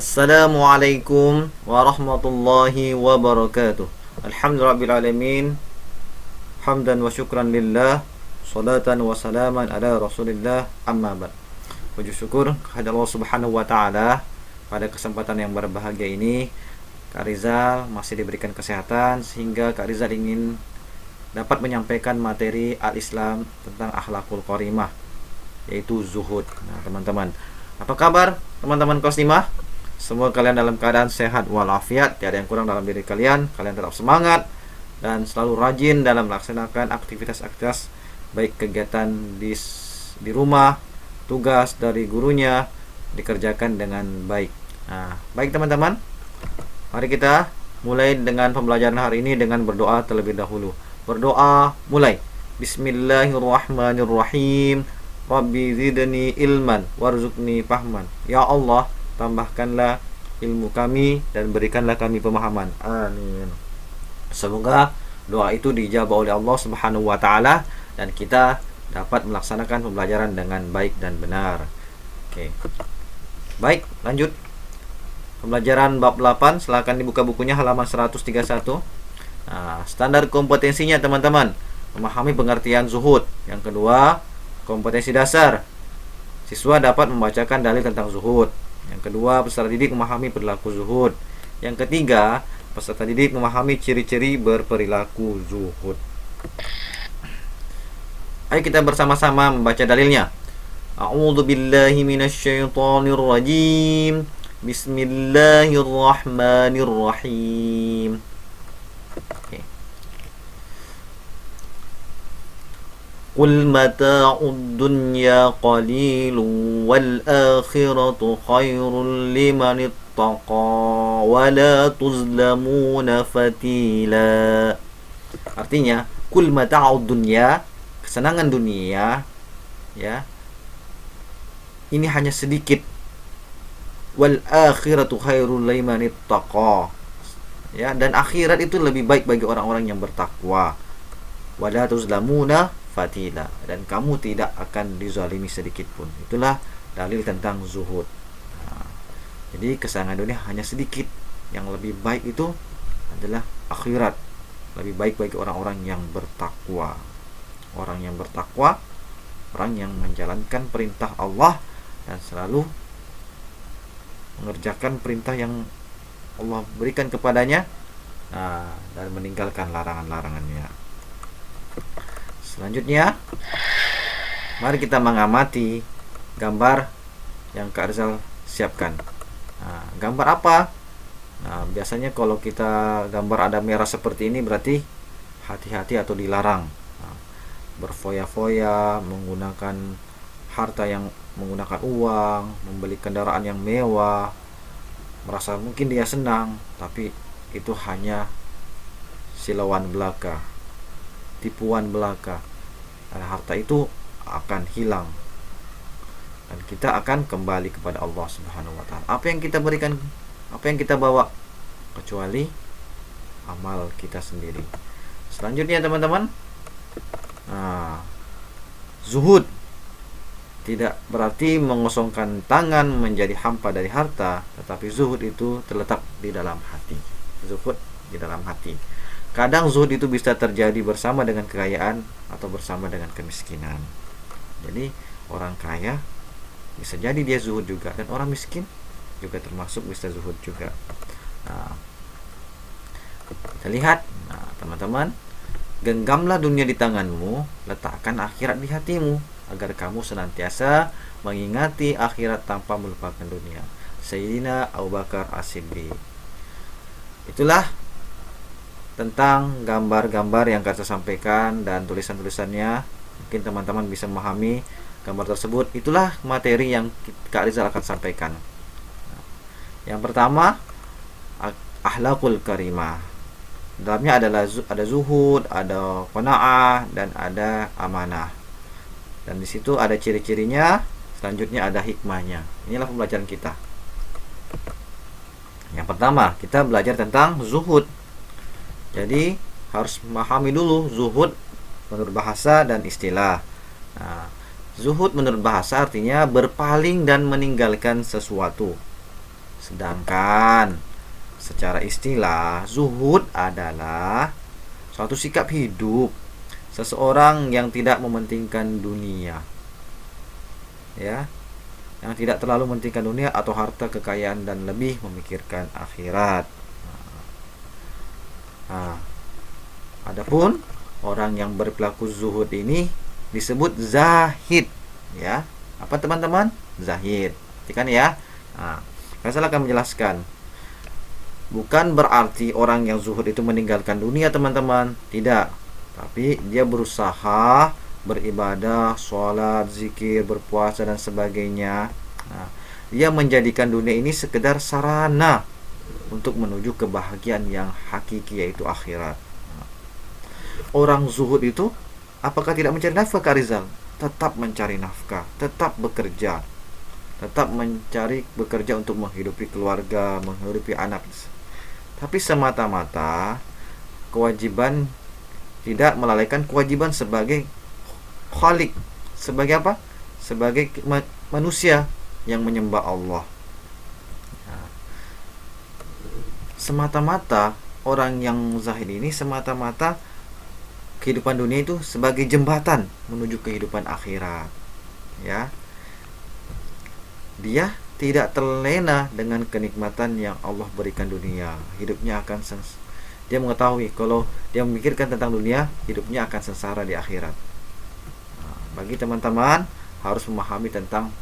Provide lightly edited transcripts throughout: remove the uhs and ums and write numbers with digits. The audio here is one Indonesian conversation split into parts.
Assalamualaikum warahmatullahi wabarakatuh. Alhamdulillahirrahmanirrahim. Hamdan wa syukran lillah. Salatan wa salaman ala rasulillah. Amma ba'd. Puji syukur kepada Allah subhanahu wa ta'ala. Pada kesempatan yang berbahagia ini, Kak Rizal masih diberikan kesehatan sehingga Kak Rizal ingin dapat menyampaikan materi al-Islam tentang akhlakul karimah, yaitu zuhud. Nah, teman-teman, apa kabar teman-teman kelas 5? Semua kalian dalam keadaan sehat walafiat, tiada yang kurang dalam diri kalian. Kalian tetap semangat dan selalu rajin dalam melaksanakan aktivitas-aktivitas, baik kegiatan di rumah, tugas dari gurunya dikerjakan dengan baik. Nah, baik teman-teman, mari kita mulai dengan pembelajaran hari ini dengan berdoa terlebih dahulu. Berdoa mulai. Bismillahirrahmanirrahim. Rabbi zidni ilman warzuqni fahman. Ya Allah, tambahkanlah ilmu kami dan berikanlah kami pemahaman. Amin. Semoga doa itu dijawab oleh Allah Subhanahu wa taala dan kita dapat melaksanakan pembelajaran dengan baik dan benar. Oke. Baik, lanjut. Pembelajaran bab 8, silakan dibuka bukunya halaman 131. Nah, standar kompetensinya teman-teman, memahami pengertian zuhud. Yang kedua, kompetensi dasar. Siswa dapat membacakan dalil tentang zuhud. Yang kedua, peserta didik memahami perilaku zuhud. Yang ketiga, peserta didik memahami ciri-ciri berperilaku zuhud. Ayo kita bersama-sama membaca dalilnya. A'udzu billahi minasyaitonir rajim. Bismillahirrahmanirrahim. Oke. Qul mata'ud dunya qalilun wal akhiratu khairul liman ittaqa wa la tuzlamuna fatila. Artinya, qul mata'ud dunya, kesenangan dunia, ya, ini hanya sedikit. Wal akhiratu khairul liman ittaqa, ya, dan akhirat itu lebih baik bagi orang-orang yang bertakwa. Wala tuzlamuna fatila, dan kamu tidak akan dizalimi sedikit pun. Itulah dalil tentang zuhud. Nah, jadi kesenangan dunia hanya sedikit. Yang lebih baik itu adalah akhirat. Lebih baik bagi orang-orang yang bertakwa. Orang yang bertakwa, orang yang menjalankan perintah Allah dan selalu mengerjakan perintah yang Allah berikan kepadanya, nah, dan meninggalkan larangan-larangannya. Selanjutnya, mari kita mengamati gambar yang Kak Rizal siapkan. Nah, gambar apa? Nah, biasanya kalau kita gambar ada merah seperti ini berarti hati-hati atau dilarang. Nah, berfoya-foya, menggunakan harta yang menggunakan uang, membeli kendaraan yang mewah, merasa mungkin dia senang, tapi itu hanya silauan belaka, tipuan belaka. Dan harta itu akan hilang dan kita akan kembali kepada Allah Subhanahu wa taala. Apa yang kita berikan, apa yang kita bawa, kecuali amal kita sendiri. Selanjutnya teman-teman, nah, zuhud tidak berarti mengosongkan tangan menjadi hampa dari harta, tetapi zuhud itu terletak di dalam hati. Zuhud di dalam hati. Kadang zuhud itu bisa terjadi bersama dengan kekayaan atau bersama dengan kemiskinan. Jadi orang kaya bisa jadi dia zuhud juga, dan orang miskin juga termasuk bisa zuhud juga. Nah, kita lihat, nah, teman-teman, genggamlah dunia di tanganmu, letakkan akhirat di hatimu, agar kamu senantiasa mengingati akhirat tanpa melupakan dunia. Sayyidina Abu Bakar As-Siddiq. Itulah tentang gambar-gambar yang saya sampaikan dan tulisan-tulisannya. Mungkin teman-teman bisa memahami gambar tersebut. Itulah materi yang Kak Rizal akan sampaikan. Yang pertama, akhlakul karimah. Dalamnya ada zuhud, ada qanaah, dan ada amanah. Dan di situ ada ciri-cirinya, selanjutnya ada hikmahnya. Inilah pembelajaran kita. Yang pertama, kita belajar tentang zuhud. Jadi harus memahami dulu zuhud menurut bahasa dan istilah. Nah, zuhud menurut bahasa artinya berpaling dan meninggalkan sesuatu. Sedangkan secara istilah, zuhud adalah suatu sikap hidup seseorang yang tidak mementingkan dunia, ya, yang tidak terlalu mementingkan dunia atau harta kekayaan dan lebih memikirkan akhirat. Nah, adapun orang yang berperilaku zuhud ini disebut zahid, ya. Apa teman-teman? Zahid. Perhatikan ya. Nah, saya akan menjelaskan. Bukan berarti orang yang zuhud itu meninggalkan dunia, teman-teman. Tidak. Tapi dia berusaha beribadah, sholat, zikir, berpuasa dan sebagainya. Nah, dia menjadikan dunia ini sekedar sarana untuk menuju kebahagiaan yang hakiki, yaitu akhirat. Orang zuhud itu apakah tidak mencari nafkah, Kak Rizal? Tetap mencari nafkah, tetap bekerja, tetap mencari bekerja untuk menghidupi keluarga, menghidupi anak. Tapi semata-mata kewajiban, tidak melalaikan kewajiban sebagai khalik, sebagai apa? Sebagai manusia yang menyembah Allah. Nah, semata-mata orang yang zahid ini semata-mata kehidupan dunia itu sebagai jembatan menuju kehidupan akhirat, ya. Dia tidak terlena dengan kenikmatan yang Allah berikan dunia. Hidupnya akan dia mengetahui kalau dia memikirkan tentang dunia, hidupnya akan sengsara di akhirat. Nah, bagi teman-teman harus memahami tentang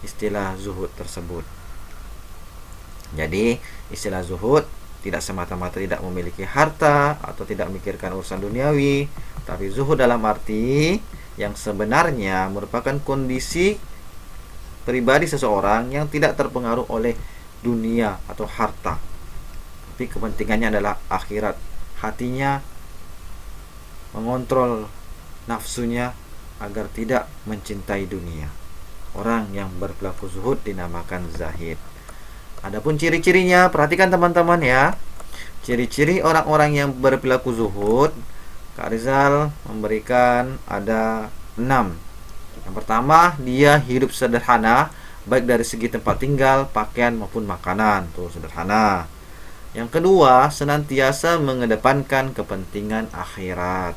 istilah zuhud tersebut. Jadi istilah zuhud tidak semata-mata tidak memiliki harta atau tidak memikirkan urusan duniawi, tapi zuhud dalam arti yang sebenarnya merupakan kondisi pribadi seseorang yang tidak terpengaruh oleh dunia atau harta, tapi kepentingannya adalah akhirat. Hatinya mengontrol nafsunya agar tidak mencintai dunia. Orang yang berperilaku zuhud dinamakan zahid. Adapun ciri-cirinya, perhatikan teman-teman ya. Ciri-ciri orang-orang yang berperilaku zuhud, Kak Rizal memberikan ada 6. Yang pertama, dia hidup sederhana, baik dari segi tempat tinggal, pakaian maupun makanan. Tuh, sederhana. Yang kedua, senantiasa mengedepankan kepentingan akhirat.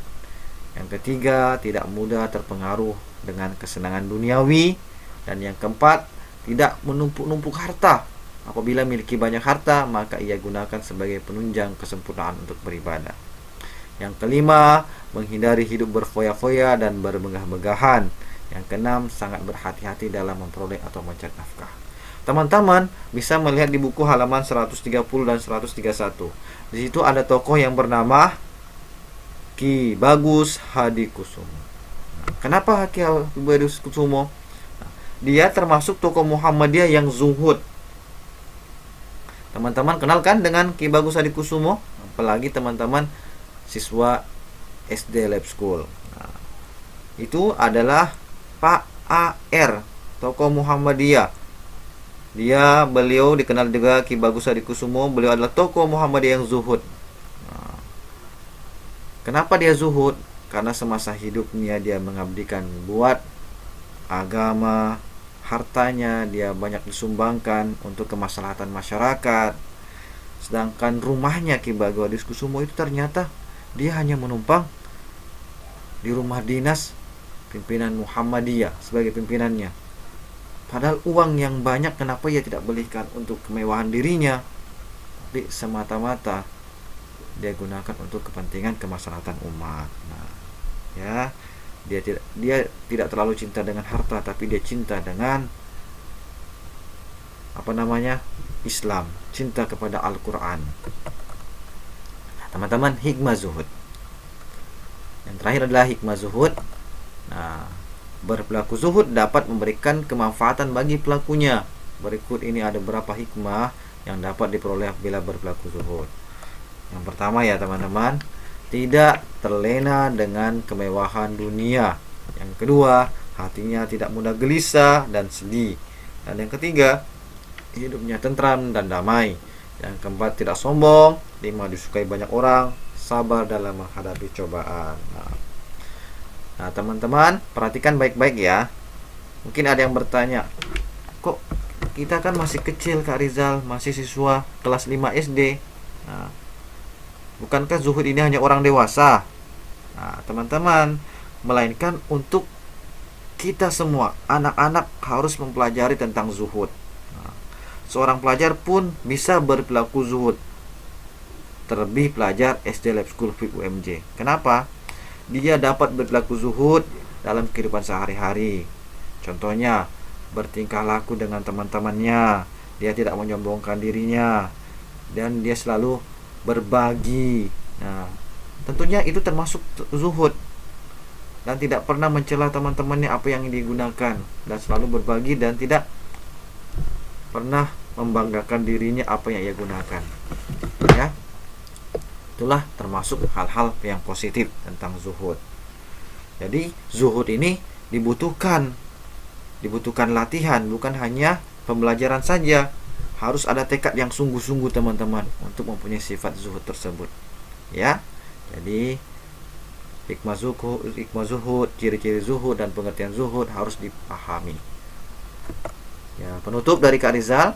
Yang ketiga, tidak mudah terpengaruh dengan kesenangan duniawi. Dan yang keempat, tidak menumpuk-numpuk harta. Apabila memiliki banyak harta, maka ia gunakan sebagai penunjang kesempurnaan untuk beribadah. Yang kelima, menghindari hidup berfoya-foya dan bermegah-megahan. Yang keenam, sangat berhati-hati dalam memperoleh atau mencari nafkah. Teman-teman bisa melihat di buku halaman 130 dan 131. Di situ ada tokoh yang bernama Ki Bagus Hadikusumo. Kenapa Ki Bagus Hadikusumo? Dia termasuk tokoh Muhammadiyah yang zuhud. Teman-teman kenal kan dengan Ki Bagus Hadikusumo? Apalagi teman-teman siswa SD Lab School. Nah, itu adalah Pak A.R., tokoh Muhammadiyah. Beliau dikenal juga Ki Bagus Hadikusumo. Beliau adalah tokoh Muhammadiyah yang zuhud. Nah, kenapa dia zuhud? Karena semasa hidupnya dia mengabdikan buat agama. Hartanya dia banyak disumbangkan untuk kemaslahatan masyarakat. Sedangkan rumahnya Ki Bagus Hadikusumo itu ternyata dia hanya menumpang di rumah dinas pimpinan Muhammadiyah sebagai pimpinannya. Padahal uang yang banyak, kenapa ia tidak belikan untuk kemewahan dirinya, tapi semata-mata dia gunakan untuk kepentingan kemaslahatan umat. Nah, ya, dia tidak terlalu cinta dengan harta, tapi dia cinta dengan Islam, cinta kepada Al-Quran. Teman-teman, hikmah zuhud. Yang terakhir adalah hikmah zuhud. Nah, berperilaku zuhud dapat memberikan kemanfaatan bagi pelakunya. Berikut ini ada beberapa hikmah yang dapat diperoleh bila berperilaku zuhud. Yang pertama ya teman-teman, tidak terlena dengan kemewahan dunia. Yang kedua, hatinya tidak mudah gelisah dan sedih. Dan yang ketiga, hidupnya tentram dan damai. Yang keempat, tidak sombong. 5, disukai banyak orang. Sabar dalam menghadapi cobaan. Nah teman-teman, perhatikan baik-baik ya. Mungkin ada yang bertanya, kok kita kan masih kecil Kak Rizal, masih siswa kelas 5 SD. Nah, bukankah zuhud ini hanya orang dewasa? Nah, teman-teman, melainkan untuk kita semua, anak-anak harus mempelajari tentang zuhud. Nah, seorang pelajar pun bisa berperilaku zuhud, terlebih pelajar SD Lab School FIB UMJ. Kenapa? Dia dapat berperilaku zuhud dalam kehidupan sehari-hari. Contohnya, bertingkah laku dengan teman-temannya, dia tidak menyombongkan dirinya, dan dia selalu berbagi. Nah, tentunya itu termasuk zuhud, dan tidak pernah mencela teman-temannya apa yang digunakan, dan selalu berbagi dan tidak pernah membanggakan dirinya apa yang ia gunakan. Ya, itulah termasuk hal-hal yang positif tentang zuhud. Jadi zuhud ini dibutuhkan latihan, bukan hanya pembelajaran saja. Harus ada tekad yang sungguh-sungguh teman-teman untuk mempunyai sifat zuhud tersebut. Ya, jadi hikmah zuhud, ciri-ciri zuhud dan pengertian zuhud harus dipahami. Ya, penutup dari Kak Rizal.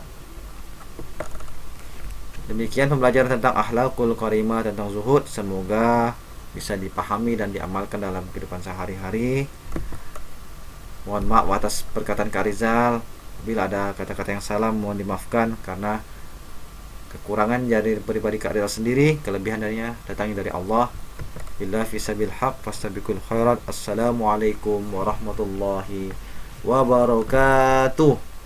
Demikian pembelajaran tentang akhlakul karimah, tentang zuhud. Semoga bisa dipahami dan diamalkan dalam kehidupan sehari-hari. Mohon maaf atas perkataan Kak Rizal. Bila ada kata-kata yang salah, mohon dimaafkan, karena kekurangan dari pribadi Kak Rizal sendiri, kelebihan darinya datangnya dari Allah. Billah fisabil haq fastabiqul khairat. Assalamualaikum warahmatullahi wabarakatuh.